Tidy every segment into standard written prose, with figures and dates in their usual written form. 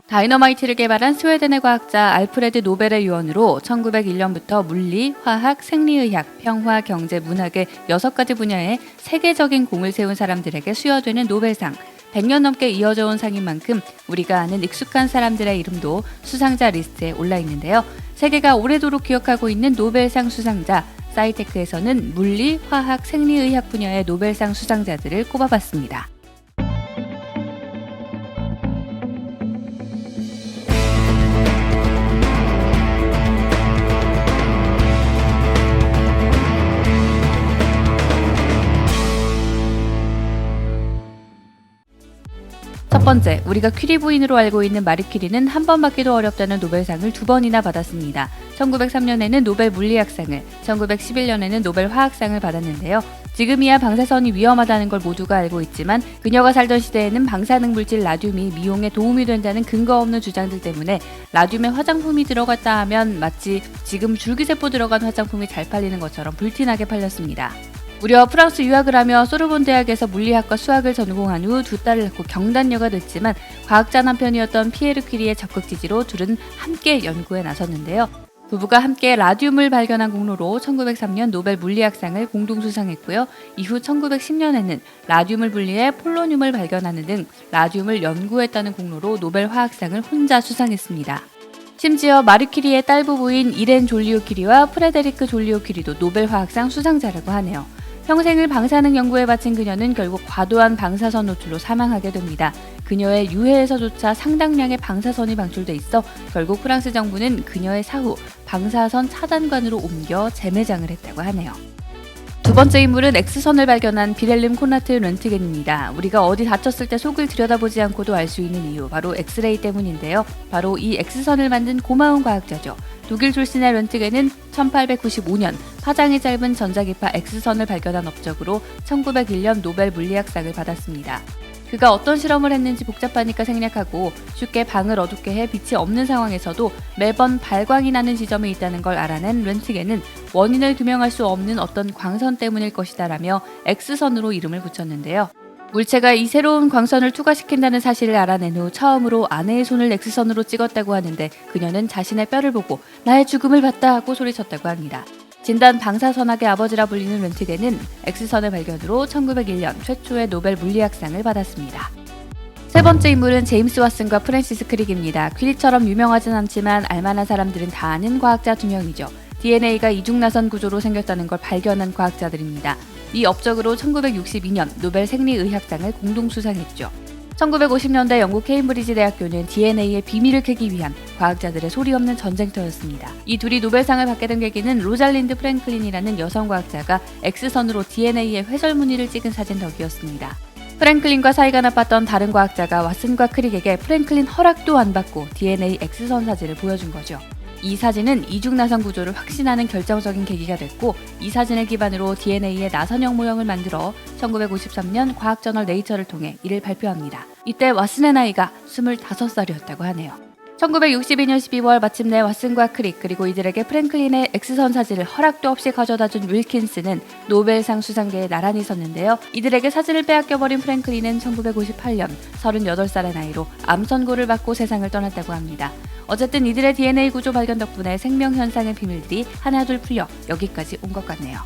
다이너마이트를 개발한 스웨덴의 과학자 알프레드 노벨의 유언으로 1901년부터 물리, 화학, 생리의학, 평화, 경제, 문학의 6가지 분야에 세계적인 공을 세운 사람들에게 수여되는 노벨상. 100년 넘게 이어져 온 상인 만큼 우리가 아는 익숙한 사람들의 이름도 수상자 리스트에 올라 있는데요. 세계가 오래도록 기억하고 있는 노벨상 수상자, 사이테크에서는 물리, 화학, 생리의학 분야의 노벨상 수상자들을 꼽아봤습니다. 첫 번째, 우리가 퀴리 부인으로 알고 있는 마리 퀴리는 한 번 받기도 어렵다는 노벨상을 2번이나 받았습니다. 1903년에는 노벨 물리학상을, 1911년에는 노벨 화학상을 받았는데요. 지금이야 방사선이 위험하다는 걸 모두가 알고 있지만 그녀가 살던 시대에는 방사능 물질 라듐이 미용에 도움이 된다는 근거 없는 주장들 때문에 라듐에 화장품이 들어갔다 하면 마치 지금 줄기세포 들어간 화장품이 잘 팔리는 것처럼 불티나게 팔렸습니다. 무려 프랑스 유학을 하며 소르본 대학에서 물리학과 수학을 전공한 후 2딸을 낳고 경단녀가 됐지만 과학자 남편이었던 피에르 퀴리의 적극 지지로 둘은 함께 연구에 나섰는데요. 부부가 함께 라듐을 발견한 공로로 1903년 노벨 물리학상을 공동 수상했고요. 이후 1910년에는 라듐을 분리해 폴로늄을 발견하는 등 라듐을 연구했다는 공로로 노벨 화학상을 혼자 수상했습니다. 심지어 마리 퀴리의 딸 부부인 이렌 졸리오 퀴리와 프레데리크 졸리오 퀴리도 노벨 화학상 수상자라고 하네요. 평생을 방사능 연구에 바친 그녀는 결국 과도한 방사선 노출로 사망하게 됩니다. 그녀의 유해에서조차 상당량의 방사선이 방출돼 있어 결국 프랑스 정부는 그녀의 사후 방사선 차단관으로 옮겨 재매장을 했다고 하네요. 두 번째 인물은 X선을 발견한 빌헬름 콘라트 렌트겐입니다. 우리가 어디 다쳤을 때 속을 들여다보지 않고도 알 수 있는 이유, 바로 엑스레이 때문인데요. 바로 이 X선을 만든 고마운 과학자죠. 독일 출신의 렌트겐은 1895년 파장이 짧은 전자기파 X선을 발견한 업적으로 1901년 노벨 물리학상을 받았습니다. 그가 어떤 실험을 했는지 복잡하니까 생략하고 쉽게 방을 어둡게 해 빛이 없는 상황에서도 매번 발광이 나는 지점에 있다는 걸 알아낸 렌트겐은 원인을 규명할 수 없는 어떤 광선 때문일 것이다 라며 X선으로 이름을 붙였는데요. 물체가 이 새로운 광선을 투과시킨다는 사실을 알아낸 후 처음으로 아내의 손을 X선으로 찍었다고 하는데 그녀는 자신의 뼈를 보고 나의 죽음을 봤다 하고 소리쳤다고 합니다. 진단 방사선학의 아버지라 불리는 렌트겐은 X선의 발견으로 1901년 최초의 노벨 물리학상을 받았습니다. 세 번째 인물은 제임스 왓슨과 프랜시스 크릭입니다. 퀴리처럼 유명하진 않지만 알만한 사람들은 다 아는 과학자 두 명이죠. DNA가 이중나선 구조로 생겼다는 걸 발견한 과학자들입니다. 이 업적으로 1962년 노벨 생리의학상을 공동 수상했죠. 1950년대 영국 케임브리지 대학교는 DNA의 비밀을 캐기 위한 과학자들의 소리 없는 전쟁터였습니다. 이 둘이 노벨상을 받게 된 계기는 로잘린드 프랭클린이라는 여성 과학자가 X선으로 DNA의 회절무늬를 찍은 사진 덕이었습니다. 프랭클린과 사이가 나빴던 다른 과학자가 왓슨과 크릭에게 프랭클린 허락도 안 받고 DNA X선 사진을 보여준 거죠. 이 사진은 이중나선 구조를 확신하는 결정적인 계기가 됐고 이 사진을 기반으로 DNA의 나선형 모형을 만들어 1953년 과학저널 네이처를 통해 이를 발표합니다. 이때 왓슨의 나이가 25살이었다고 하네요. 1962년 12월 마침내 왓슨과 크릭 그리고 이들에게 프랭클린의 X선 사진을 허락도 없이 가져다준 윌킨스는 노벨상 수상대에 나란히 섰는데요. 이들에게 사진을 빼앗겨버린 프랭클린은 1958년 38살의 나이로 암 선고를 받고 세상을 떠났다고 합니다. 어쨌든 이들의 DNA 구조 발견 덕분에 생명현상의 비밀들이 하나둘 풀려 여기까지 온 것 같네요.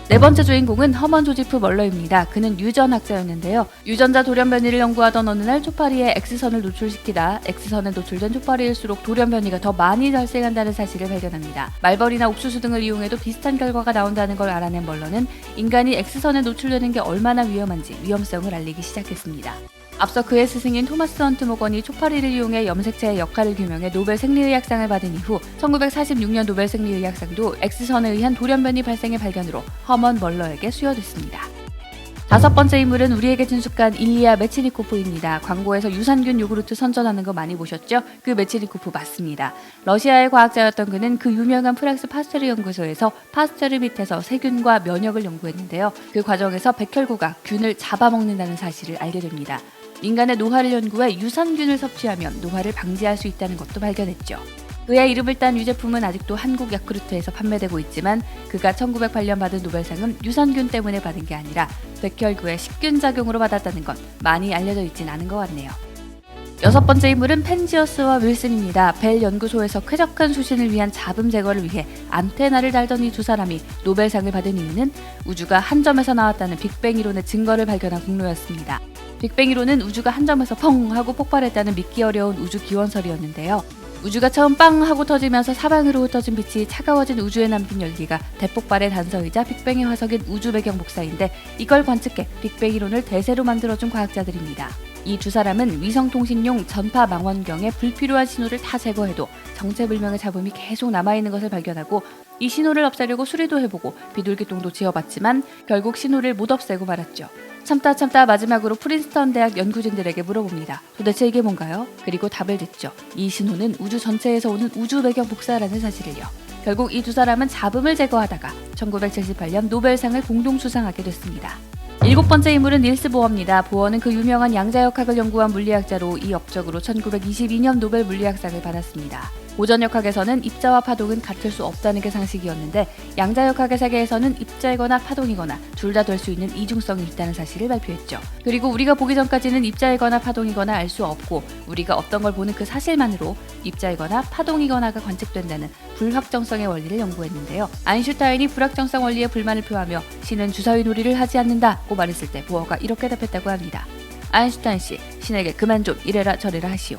네 번째 주인공은 허먼 조지프 멀러입니다. 그는 유전학자였는데요. 유전자 돌연변이를 연구하던 어느 날 초파리에 X선을 노출시키다 X선에 노출된 초파리일수록 돌연변이가 더 많이 발생한다는 사실을 발견합니다. 말벌이나 옥수수 등을 이용해도 비슷한 결과가 나온다는 걸 알아낸 멀러는 인간이 X선에 노출되는 게 얼마나 위험한지 위험성을 알리기 시작했습니다. 앞서 그의 스승인 토마스 헌트 모건이 초파리를 이용해 염색체의 역할을 규명해 노벨 생리의학상을 받은 이후 1946년 노벨 생리의학상도 X선에 의한 돌연변이 발생의 발견으로 허먼 멀러에게 수여됐습니다. 다섯 번째 인물은 우리에게 친숙한 일리아 메치니코프입니다. 광고에서 유산균 요구르트 선전하는 거 많이 보셨죠? 그 메치니코프 맞습니다. 러시아의 과학자였던 그는 그 유명한 프랑스 파스테르 연구소에서 파스테르 밑에서 세균과 면역을 연구했는데요. 그 과정에서 백혈구가 균을 잡아먹는다는 사실을 알게 됩니다. 인간의 노화를 연구해 유산균을 섭취하면 노화를 방지할 수 있다는 것도 발견했죠. 그의 이름을 딴 유제품은 아직도 한국 야쿠르트에서 판매되고 있지만 그가 1908년 받은 노벨상은 유산균 때문에 받은 게 아니라 백혈구의 식균작용으로 받았다는 건 많이 알려져 있진 않은 것 같네요. 여섯 번째 인물은 펜지어스와 윌슨입니다. 벨 연구소에서 쾌적한 수신을 위한 잡음 제거를 위해 안테나를 달던 이 두 사람이 노벨상을 받은 이유는 우주가 한 점에서 나왔다는 빅뱅 이론의 증거를 발견한 공로였습니다. 빅뱅 이론은 우주가 한 점에서 펑 하고 폭발했다는 믿기 어려운 우주 기원설이었는데요. 우주가 처음 빵 하고 터지면서 사방으로 흩어진 빛이 차가워진 우주에 남긴 열기가 대폭발의 단서이자 빅뱅의 화석인 우주 배경 복사인데, 이걸 관측해 빅뱅 이론을 대세로 만들어준 과학자들입니다. 이 두 사람은 위성통신용 전파 망원경에 불필요한 신호를 다 제거해도 정체불명의 잡음이 계속 남아있는 것을 발견하고, 이 신호를 없애려고 수리도 해보고 비둘기똥도 지어봤지만 결국 신호를 못 없애고 말았죠. 참다 마지막으로 프린스턴 대학 연구진들에게 물어봅니다. 도대체 이게 뭔가요? 그리고 답을 듣죠. 이 신호는 우주 전체에서 오는 우주 배경 복사라는 사실을요. 결국 이 두 사람은 잡음을 제거하다가 1978년 노벨상을 공동 수상하게 됐습니다. 일곱 번째 인물은 닐스 보어입니다. 보어는 그 유명한 양자역학을 연구한 물리학자로 이 업적으로 1922년 노벨 물리학상을 받았습니다. 고전역학에서는 입자와 파동은 같을 수 없다는 게 상식이었는데, 양자역학의 세계에서는 입자이거나 파동이거나 둘 다 될 수 있는 이중성이 있다는 사실을 발표했죠. 그리고 우리가 보기 전까지는 입자이거나 파동이거나 알 수 없고, 우리가 어떤 걸 보는 그 사실만으로 입자이거나 파동이거나가 관측된다는 불확정성의 원리를 연구했는데요. 아인슈타인이 불확정성 원리에 불만을 표하며 신은 주사위 놀이를 하지 않는다고 말했을 때 보어가 이렇게 답했다고 합니다. 아인슈타인 씨, 신에게 그만 좀 이래라 저래라 하시오.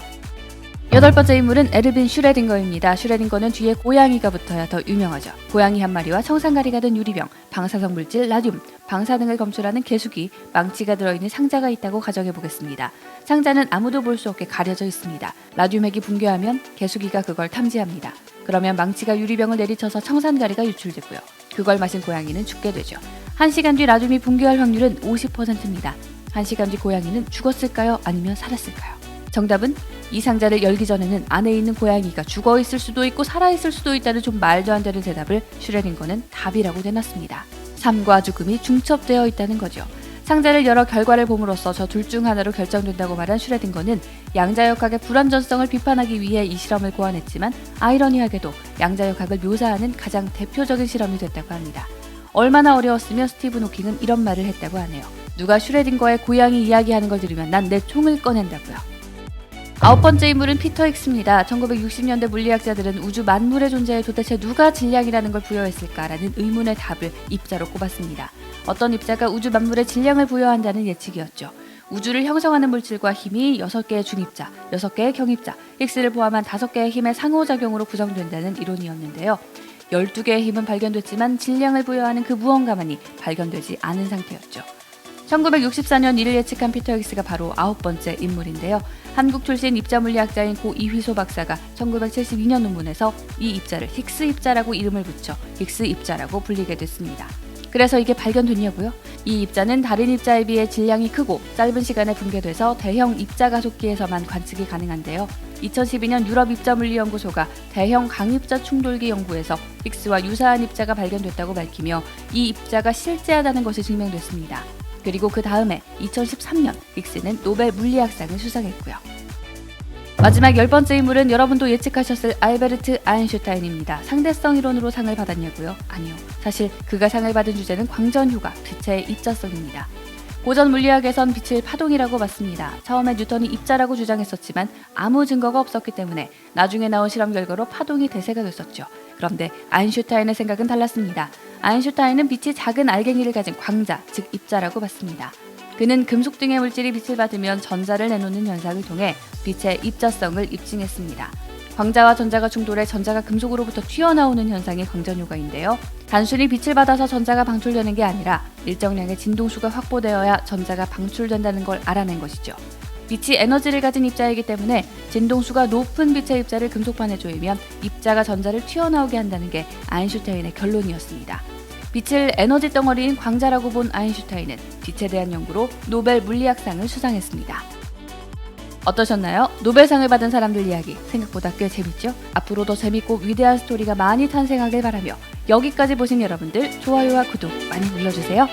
여덟 번째 인물은 에르빈 슈레딩거입니다. 슈레딩거는 뒤에 고양이가 붙어야 더 유명하죠. 고양이 한 마리와 청산가리가 든 유리병, 방사성 물질 라듐, 방사능을 검출하는 개수기, 망치가 들어있는 상자가 있다고 가정해보겠습니다. 상자는 아무도 볼 수 없게 가려져 있습니다. 라듐 핵이 붕괴하면 개수기가 그걸 탐지합니다. 그러면 망치가 유리병을 내리쳐서 청산가리가 유출되고요. 그걸 마신 고양이는 죽게 되죠. 1시간 뒤 라듐이 붕괴할 확률은 50%입니다. 1시간 뒤 고양이는 죽었을까요? 아니면 살았을까요? 정답은 이 상자를 열기 전에는 안에 있는 고양이가 죽어있을 수도 있고 살아있을 수도 있다는 좀 말도 안 되는 대답을 슈레딩거는 답이라고 대놨습니다. 삶과 죽음이 중첩되어 있다는 거죠. 상자를 열어 결과를 봄으로써 저 둘 중 하나로 결정된다고 말한 슈레딩거는 양자역학의 불완전성을 비판하기 위해 이 실험을 고안했지만, 아이러니하게도 양자역학을 묘사하는 가장 대표적인 실험이 됐다고 합니다. 얼마나 어려웠으면 스티븐 호킹은 이런 말을 했다고 하네요. 누가 슈레딩거의 고양이 이야기하는 걸 들으면 난 내 총을 꺼낸다고요. 아홉 번째 인물은 피터 힉스입니다. 1960년대 물리학자들은 우주 만물의 존재에 도대체 누가 질량이라는 걸 부여했을까라는 의문의 답을 입자로 꼽았습니다. 어떤 입자가 우주 만물의 질량을 부여한다는 예측이었죠. 우주를 형성하는 물질과 힘이 6개의 중입자, 6개의 경입자, 힉스를 포함한 5개의 힘의 상호작용으로 구성된다는 이론이었는데요. 12개의 힘은 발견됐지만 질량을 부여하는 그 무언가만이 발견되지 않은 상태였죠. 1964년 이를 예측한 피터 힉스가 바로 아홉 번째 인물인데요. 한국 출신 입자물리학자인 고 이휘소 박사가 1972년 논문에서 이 입자를 힉스 입자라고 이름을 붙여 힉스 입자라고 불리게 됐습니다. 그래서 이게 발견됐냐고요? 이 입자는 다른 입자에 비해 질량이 크고 짧은 시간에 붕괴돼서 대형 입자 가속기에서만 관측이 가능한데요. 2012년 유럽입자물리연구소가 대형 강입자 충돌기 연구에서 힉스와 유사한 입자가 발견됐다고 밝히며 이 입자가 실제하다는 것이 증명됐습니다. 그리고 그 다음에 2013년 힉스는 노벨 물리학상을 수상했고요. 마지막 10번째 인물은 여러분도 예측하셨을 알베르트 아인슈타인입니다. 상대성 이론으로 상을 받았냐고요? 아니요. 사실 그가 상을 받은 주제는 광전효과, 빛의 입자성입니다. 고전 물리학에선 빛을 파동이라고 봤습니다. 처음에 뉴턴이 입자라고 주장했었지만 아무 증거가 없었기 때문에 나중에 나온 실험 결과로 파동이 대세가 됐었죠. 그런데 아인슈타인의 생각은 달랐습니다. 아인슈타인은 빛이 작은 알갱이를 가진 광자, 즉 입자라고 봤습니다. 그는 금속 등의 물질이 빛을 받으면 전자를 내놓는 현상을 통해 빛의 입자성을 입증했습니다. 광자와 전자가 충돌해 전자가 금속으로부터 튀어나오는 현상이 광전효과인데요. 단순히 빛을 받아서 전자가 방출되는 게 아니라 일정량의 진동수가 확보되어야 전자가 방출된다는 걸 알아낸 것이죠. 빛이 에너지를 가진 입자이기 때문에 진동수가 높은 빛의 입자를 금속판에 조이면 입자가 전자를 튀어나오게 한다는 게 아인슈타인의 결론이었습니다. 빛을 에너지 덩어리인 광자라고 본 아인슈타인은 빛에 대한 연구로 노벨 물리학상을 수상했습니다. 어떠셨나요? 노벨상을 받은 사람들 이야기 생각보다 꽤 재밌죠? 앞으로 더 재밌고 위대한 스토리가 많이 탄생하길 바라며 여기까지 보신 여러분들 좋아요와 구독 많이 눌러주세요.